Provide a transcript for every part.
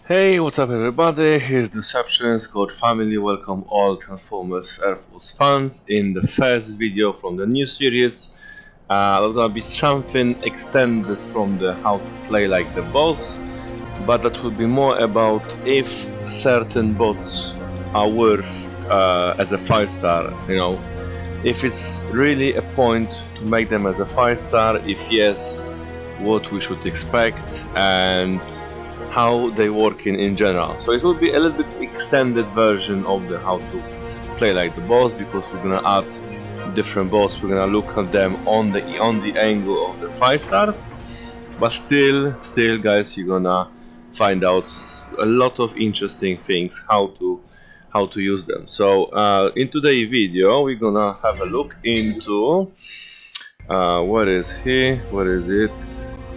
Hey, what's up everybody, here's Deceptions, God family, welcome all Transformers Earth Wars fans in the first video from the new series. There's gonna be something extended from the how to play like the boss, but that will be more about if certain bots are worth as a 5-star, you know, if it's really a point to make them as a 5-star, if yes, what we should expect and how they work in general. So it will be a little bit extended version of the how to play like the boss, because we're gonna add different boss, we're gonna look at them on the angle of the 5 stars, but still guys, you're gonna find out a lot of interesting things how to use them. So in today's video we're gonna have a look into where is it,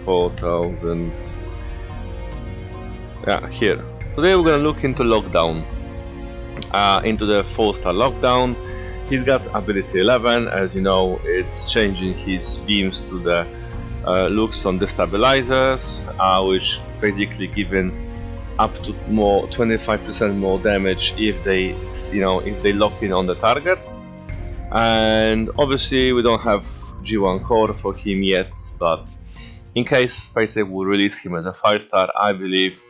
4000. Yeah, here. Today we're gonna look into lockdown, into the 4-star lockdown. He's got ability 11, as you know, it's changing his beams to the looks on the stabilizers, which basically giving up to 25% more damage if they, if they lock in on the target. And obviously we don't have G1 core for him yet, but in case SpaceX will release him as a 5-star, I believe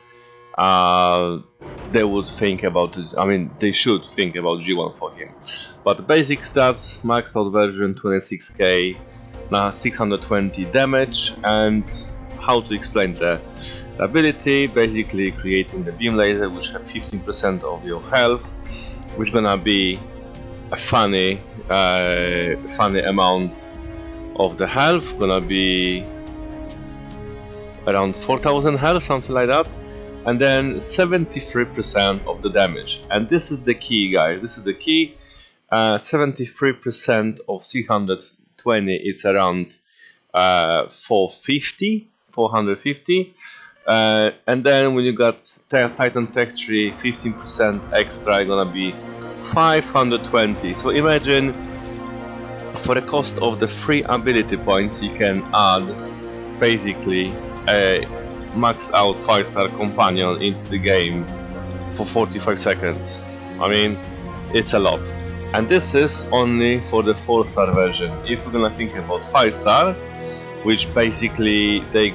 they would think about it. I mean, they should think about G1 for him. But the basic stats, maxed out version 26k, 620 damage, and how to explain the ability. Basically creating the beam laser, which have 15% of your health, which gonna be a funny amount of the health, gonna be around 4000 health, something like that. And then 73% of the damage, and this is the key, guys, this is the key. 73% of 320, it's around 450, and then when you got Titan Tech Tree, 15% extra, gonna be 520. So imagine, for the cost of the 3 ability points, you can add basically a maxed out 5-star companion into the game for 45 seconds. I mean, it's a lot. And this is only for the 4-star version. If we're gonna think about 5-star, which basically they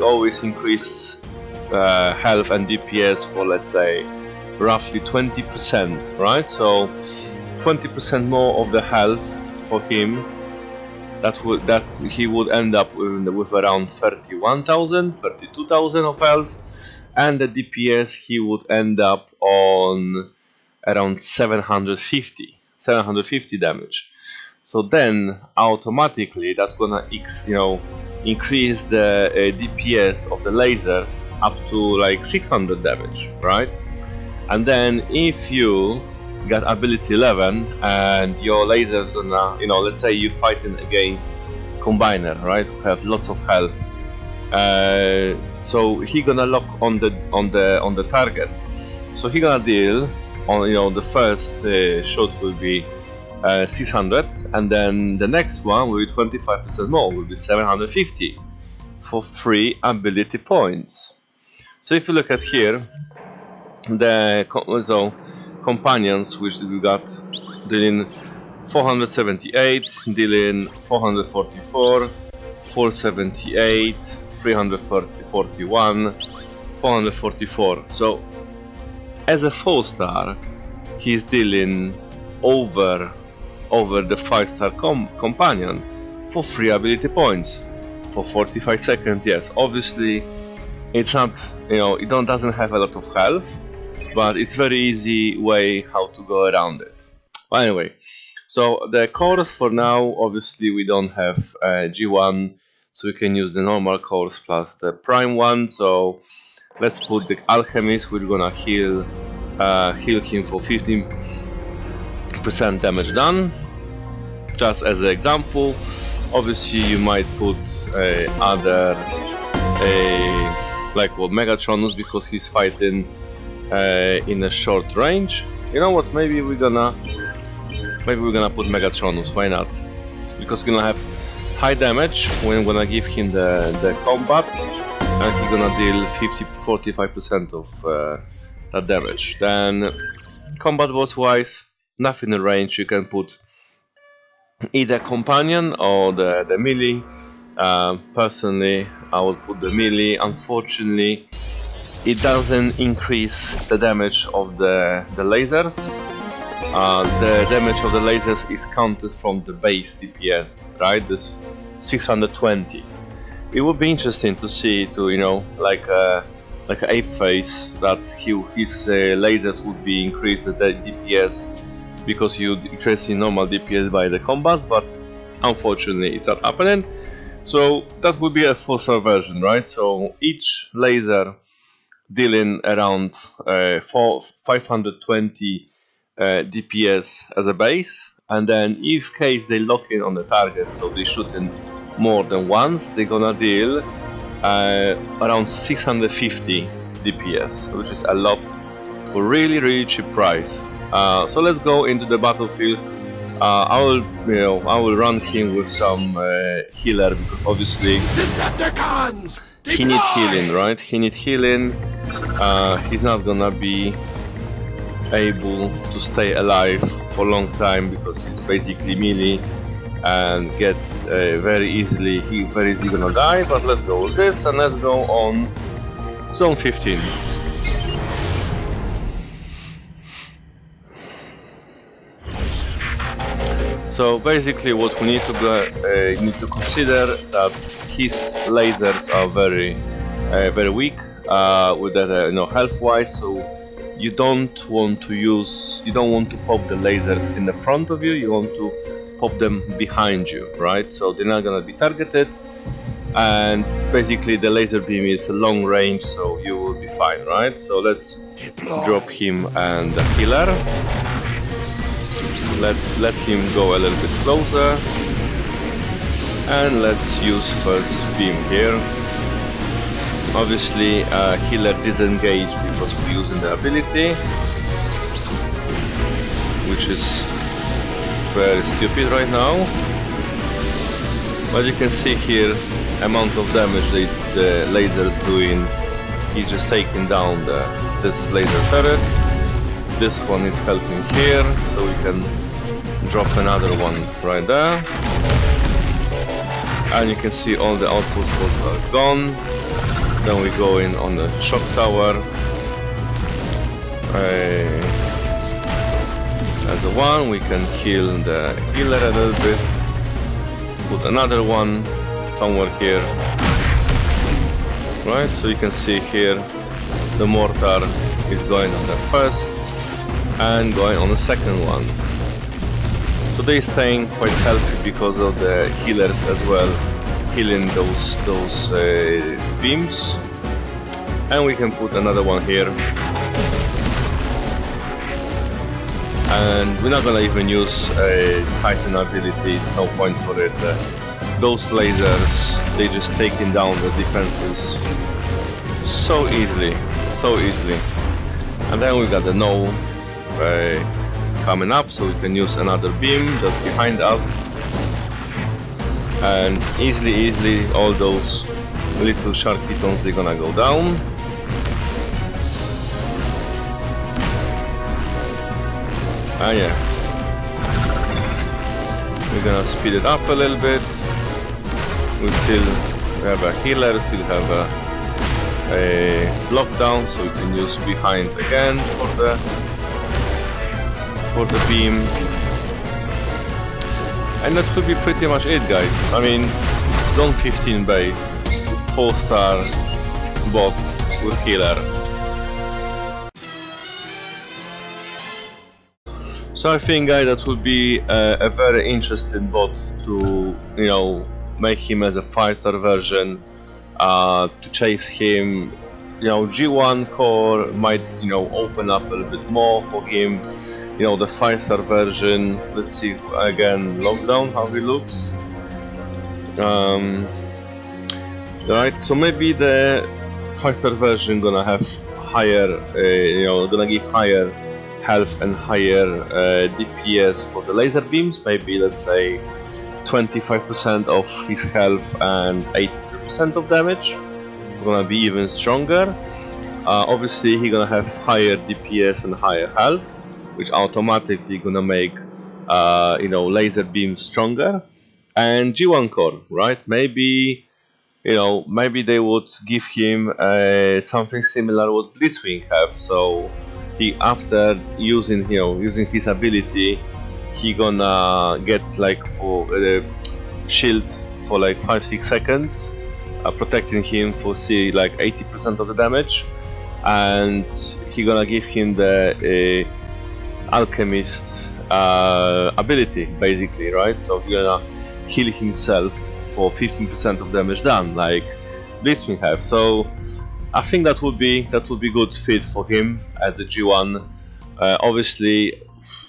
always increase health and DPS for, let's say, roughly 20%, right? So 20% more of the health for him. That he would end up with around 31,000, 32,000 of health, and the DPS he would end up on around 750 damage. So then automatically that's gonna increase the DPS of the lasers up to like 600 damage, right? And then if you got ability 11 and your laser is gonna, let's say you're fighting against combiner, right, who have lots of health, so he gonna lock on the target, so he gonna deal on, the first shot will be 600, and then the next one will be 25% more, will be 750 for 3 ability points. So if you look at here, the companions, which we got dealing 478, dealing 444, 478, 341, 444. So as a 4-star, he's dealing over the 5-star companion for 3 ability points for 45 seconds. Yes, obviously it's not, it doesn't have a lot of health, but it's very easy way how to go around it. Well, anyway, So the cores for now, obviously we don't have G1, so we can use the normal cores plus the prime one. So let's put the alchemist. We're gonna heal him for 15% damage done, just as an example. Obviously you might put other like what Megatronus, because he's fighting in a short range. You know what, maybe we're gonna put Megatronus, why not? Because we're gonna have high damage when we're gonna give him the combat, and he's gonna deal 45% of that damage. Then combat boss wise, nothing in range. You can put either companion or the melee. Personally, I would put the melee. Unfortunately, it doesn't increase the damage of the lasers. The damage of the lasers is counted from the base DPS, right? This 620. It would be interesting to see, you know, like an ape face, that his lasers would be increased at the DPS, because you increase in normal DPS by the combats, but unfortunately it's not happening. So that would be a 4-star version, right? So each laser dealing around 520 DPS as a base, and then if case they lock in on the target, so they shooting more than once, they're gonna deal around 650 DPS, which is a lot for really cheap price. So let's go into the battlefield. I will run him with some healer, because obviously he needs healing, right? He needs healing. He's not gonna be able to stay alive for a long time, because he's basically melee and get very easily gonna die. But let's go with this, and let's go on zone 15. So basically what we need to consider that his lasers are very weak with that health wise, so you don't want to pop the lasers in the front of you, you want to pop them behind you, right? So they're not gonna be targeted, and basically the laser beam is a long range, so you will be fine, right? So let's drop him and the healer. Let him go a little bit closer, and let's use first beam here. Obviously healer disengage because we're using the ability, which is very stupid right now. But you can see here amount of damage the laser is doing. He's just taking down this laser turret. This one is helping here, so we can drop another one right there, and you can see all the output pods are gone. Then we go in on the shock tower as the one. We can heal the healer a little bit, put another one somewhere here, right? So you can see here the mortar is going on the first and going on the second one. So they're staying quite healthy because of the healers as well, healing those beams. And we can put another one here. And we're not gonna even use a Titan ability, it's no point for it. Those lasers, they just taking down the defenses so easily. And then we got the no coming up, so we can use another beam that's behind us, and easily all those little sharpitons, they're gonna go down. Yeah, we're gonna speed it up a little bit. We have a healer, still have a lockdown, so we can use behind again for the beam. And that should be pretty much it, guys. I mean, zone 15 base, 4-star bot with healer. So I think, guys, that would be a very interesting bot to, you know, make him as a 5-star version, to chase him. You know, G1 core might, you know, open up a little bit more for him. You know, the 5-star version, let's see again, lockdown, how he looks. Right, so maybe the 5-star version gonna have higher, you know, gonna give higher health and higher DPS for the laser beams. Maybe, let's say, 25% of his health and 83% of damage. It's gonna be even stronger. Obviously, he's gonna have higher DPS and higher health, which automatically gonna make, you know, laser beams stronger. And G1 core, right? Maybe, you know, maybe they would give him something similar what Blitzwing have. So he, after using, you know, using his ability, he gonna get like for shield for like 5-6 seconds, protecting him for like 80% of the damage, and he gonna give him the alchemist ability, basically, right? So he gonna heal himself for 15% of damage done, like Blitzwing have. So I think that would be good fit for him as a G1. Obviously,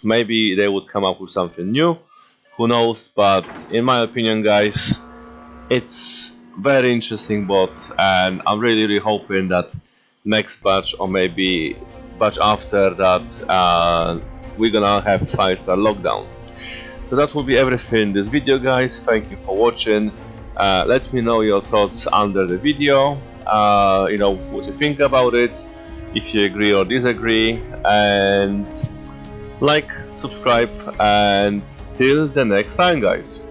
maybe they would come up with something new, who knows, but in my opinion, guys, it's very interesting bot, and I'm really hoping that next batch, or maybe batch after that, we're gonna have 5-star lockdown. So that will be everything in this video, guys. Thank you for watching. Let me know your thoughts under the video, you know, what you think about it, if you agree or disagree, and like, subscribe, and till the next time, guys.